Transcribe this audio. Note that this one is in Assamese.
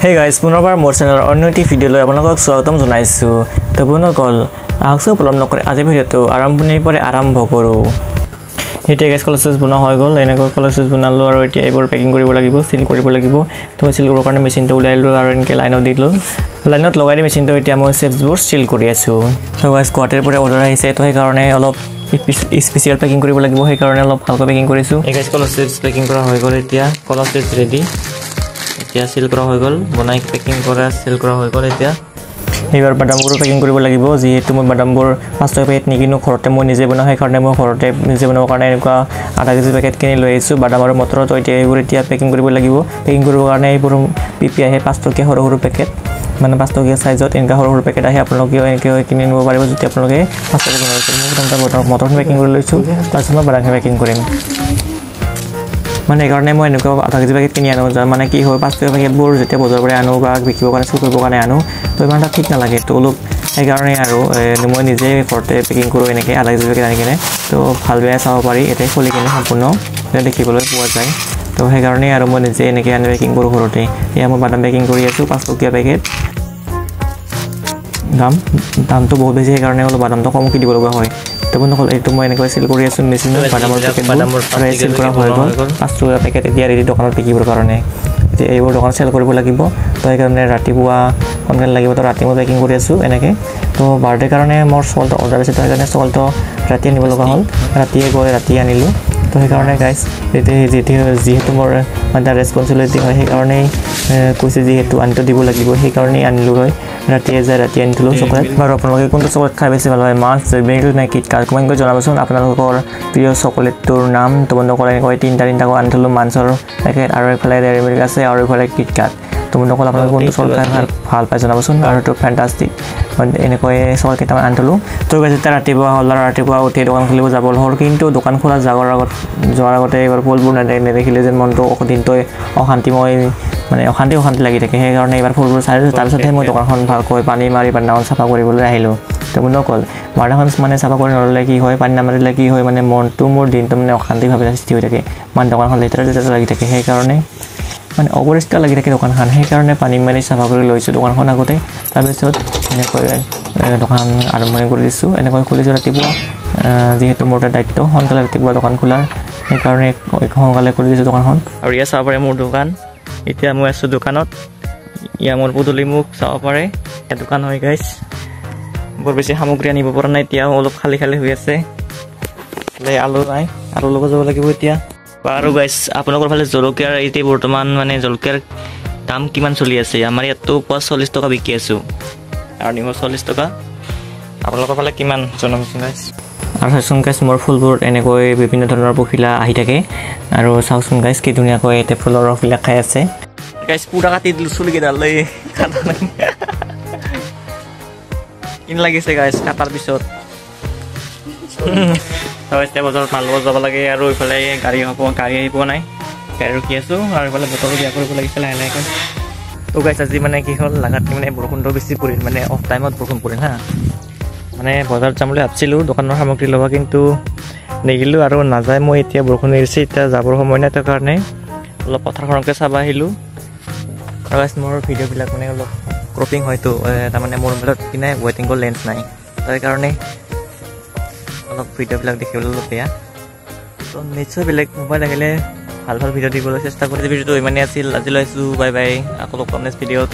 Hey guys, পুনৰবাৰ মোৰ চেনেলৰ অন্য এটি ভিডিঅ'লৈ আপোনালোকক স্বাগতম জনাইছো। তো বন্ধুসকল, আহকচোন পলম নকৰি আজি ভিডিঅ'টো আৰম্ভণিৰ পৰা আৰম্ভ কৰোঁ। এতিয়া গাইজ কলেজেছ বনোৱা হৈ গ'ল, এনেকৈ কলেজেছ বনালোঁ আৰু এতিয়া এইবোৰ পেকিং কৰিব লাগিব, চিল কৰিব লাগিব। তো চিল কৰিবৰ কাৰণে মেচিনটো ওলাই ল'লোঁ আৰু এনেকৈ লাইনত দি দিলোঁ। লাইনত লগাই দি মেচিনটো এতিয়া মই চেপছবোৰ চিল কৰি আছোঁ। তো গাইজ গুৱাহাটীৰ পৰা অৰ্ডাৰ আহিছে, তো সেইকাৰণে অলপ স্পেচিয়েল পেকিং কৰিব লাগিব, সেইকাৰণে অলপ ভালকৈ পেকিং কৰিছোঁ। এই গাইজ কলেজেছ পেকিং কৰা হৈ গ'ল, এতিয়া কলেজেছ ৰেডি। এতিয়া সিল কৰা হৈ গ'ল, বনাই পেকিং কৰা সিল কৰা হৈ গ'ল। এতিয়া এইবাৰ বাদামবোৰ পেকিং কৰিব লাগিব, যিহেতু মই বাদামবোৰ 5 টকা পেকেট নিকিনো, ঘৰতে মই নিজে বনাওঁ, সেইকাৰণে মই ঘৰতে নিজে বনাবৰ কাৰণে এনেকুৱা আধা কেজি পেকেট কিনি লৈ আহিছোঁ বাদাম আৰু মটৰত। এতিয়া এইবোৰ এতিয়া পেকিং কৰিব লাগিব। পেকিং কৰিবৰ কাৰণে এইবোৰ পিপি আহে 5 টকীয়া সৰু সৰু পেকেট, মানে 5 টকীয়া চাইজত এনেকুৱা সৰু সৰু পেকেট আহে। আপোনালোকেও এনেকৈ কিনি নিব পাৰিব যদি আপোনালোকে 5 টকা বনাইছে। মই প্ৰথমতে মটৰখিনি পেকিং কৰি লৈছোঁ, তাৰপিছত মই বাদামখিনি পেকিং কৰিম। মানে সেইকাৰণে মই এনেকুৱা আধা কেজি পেকেট কিনি আনো, মানে কি হয় 5 টকা পেকেটবোৰ যেতিয়া বজাৰৰ পৰা আনো বা বিকিবৰ কাৰণে চুৰ কৰিবৰ কাৰণে আনো, তো ইমান এটা ঠিক নালাগে। তো অলপ সেইকাৰণে আৰু মই নিজে ঘৰতে পেকিং কৰোঁ এনেকৈ আধা কেজি পেকেট আনি কিনে। তো ভাল বেয়া চাব পাৰি, এতিয়া খুলি কিনে সম্পূৰ্ণ দেখিবলৈ পোৱা যায়। তো সেইকাৰণেই আৰু মই নিজে এনেকৈ আনি পেকিং কৰোঁ ঘৰতে। এয়া মই বাদাম পেকিং কৰি আছোঁ 5 টকীয়া পেকেট। দামটো বহুত বেছি, সেইকাৰণে অলপ বাদামটো কমকৈ দিব লগা হয়। তো বন্ধুসকল, এইটো মই এনেকৈ চিল কৰি আছোঁ মেচিনত বাদামৰ পেকেটবোৰ চিল কৰা হৈ গ'ল। 5 টকা পেকেট এতিয়া ৰেডি দোকানত বিকিবৰ কাৰণে। এতিয়া এইবোৰ দোকানত চেল কৰিব লাগিব, তো সেইকাৰণে ৰাতিপুৱা সোনকালে লাগিব। তো ৰাতি মই পেকিং কৰি আছোঁ এনেকৈ। তো বাৰ্থডেৰ কাৰণে মোৰ চকলটো অৰ্ডাৰ দিছে, তো সেইকাৰণে চকলটো ৰাতি আনিব লগা হ'ল। ৰাতিয়ে গৈ ৰাতি আনিলোঁ। তো সেইকাৰণে গাইজ যিহেতু মোৰ এটা ৰেচপনচিবিলিটি হয়, সেইকাৰণেই কৈছে যিহেতু আনিটো দিব লাগিব, সেইকাৰণেই আনিলোঁ হয়। ৰাতিয়ে যাই ৰাতি আনি থলোঁ চকলেট। বাৰু আপোনালোকে কোনটো চকলেট খাই বেছি ভাল হয়, মাঞ্চ, জেবিল নে কিটকাট, কমেণ্ট কৰি জনাবচোন আপোনালোকৰ প্ৰিয় চকলেটটোৰ নাম। তো বন্ধুসকল এনেকৈ তিনিটাকৈ আনি থলোঁ মাঞ্চৰ পেকেট, আৰু এইফালে ডেইৰী মিল্ক আছে আৰু এইফালে কিটকাট। তো বন্ধুসকল আপোনালোকে কোনটো চকলেট খাই ভাল পাই জনাবচোন। আৰু এইটো ফেণ্টাষ্টিক, এনেকৈ চকলেট কেইটামান আনি থলোঁ। তো যেতিয়া ৰাতিপুৱা হ'ল আৰু ৰাতিপুৱা উঠি দোকান খুলিব যাব হ'ল, কিন্তু দোকান খোলা যোৱাৰ আগতে এইবাৰ ফুলবোৰ নেদেখিলে যেন মনটো দিনটোৱে অশান্তিময়, মানে অশান্তি লাগি থাকে। সেইকাৰণে এইবাৰ ফুলবোৰ চাই লৈছোঁ, তাৰপিছতহে মই দোকানখন ভালকৈ পানী মাৰি বাৰান্দাখন চাফা কৰিবলৈ আহিলোঁ। তো বন্ধুসকল, বাৰান্দাখন মানে চাফা কৰি নল'লে কি হয়, পানী নামাৰিলে কি হয়, মানে মোৰ দিনটো মানে অশান্তিভাৱে সৃষ্টি হৈ থাকে। মানে দোকানখন লেতেৰা লাগি থাকে, সেইকাৰণে মানে অপৰিষ্কাৰ লাগি থাকে দোকানখন। সেইকাৰণে পানী মাৰি চাফা কৰি লৈছোঁ দোকানখন আগতে, তাৰপিছত এনেকৈ দোকান আৰম্ভণি কৰি দিছোঁ। এনেকৈ খুলিছোঁ ৰাতিপুৱা, যিহেতু মোৰ এটা দায়িত্ব সোনকালে ৰাতিপুৱা দোকান খোলাৰ, সেইকাৰণে সোনকালে কৰি দিছোঁ দোকানখন। আৰু ইয়াত চাব পাৰে মোৰ দোকান। এতিয়া মই আছোঁ দোকানত, ইয়াৰ মোৰ পদূলি মুখ চাব পাৰে। এই দোকান হয় গাইজ, বৰ বেছি সামগ্ৰী আনিব পৰা নাই, এতিয়াও অলপ খালী হৈ আছে। আলু নাই, আলু ল'ব যাব লাগিব এতিয়া। আৰু গাইজ আপোনালোকৰ ফালে জলকীয়াৰ এতিয়া বৰ্তমান মানে জলকীয়াৰ দাম কিমান চলি আছে? আমাৰ ইয়াততো 40 টকা বিকি আছোঁ আৰু নিমখ 40 টকা। আপোনালোকৰ ফালে কিমান জনাবচোন গাইজ। আৰু চাওকচোন গাইজ, মোৰ ফুলবোৰ এনেকৈ বিভিন্ন ধৰণৰ পখিলা আহি থাকে, আৰু চাওকচোন গাইজ কি ধুনীয়াকৈ এতিয়া ফুলৰ ৰসবিলাক খাই আছে। গাইজ পুৰা কাটি দিলোঁ চুলিকেইডাল, কিন লাগিছে গাইজ কাটাৰ পিছত। এতিয়া বজাৰত মাল ল'ব যাব লাগে, আৰু এইফালে গাড়ী আহি পোৱা নাই, গাড়ী ৰখি আছোঁ। আৰু এইফালে বতৰো বেয়া কৰিব লাগিছে লাহে। তো গাইজ আজি মানে কি হ'ল, লাগাতকৈ মানে বৰষুণটো বেছি পৰিল, মানে অফ টাইমত বৰষুণ পৰিল হা। মানে বজাৰত যাম বুলি ভাবিছিলোঁ দোকানৰ সামগ্ৰী ল'ব, কিন্তু নেগিলোঁ আৰু নাযায়। মই এতিয়া বৰষুণ এৰিছে, এতিয়া যাবৰ সময় নাই, তাৰ কাৰণে অলপ পথাৰখনকে চাব আহিলোঁ। আৰু গাইজ মোৰ ভিডিঅ'বিলাক মানে অলপ ক্ৰপিং হয়তো, তাৰমানে মোৰ মোবাইলত কিনে ৱেটিঙৰ লেন্স নাই, তাৰ কাৰণে অলপ ভিডিঅ'বিলাক দেখিবলৈ অলপ বেয়া। তো নিশ্চয় বেলেগ মোবাইল আহিলে ভাল ভিডিঅ' দিবলৈ চেষ্টা কৰিছোঁ। ভিডিঅ'টো ইমানেই আছিল, আজি লৈছোঁ, বাই বাই। আকৌ লগ পাম নেক্সট ভিডিঅ'ত।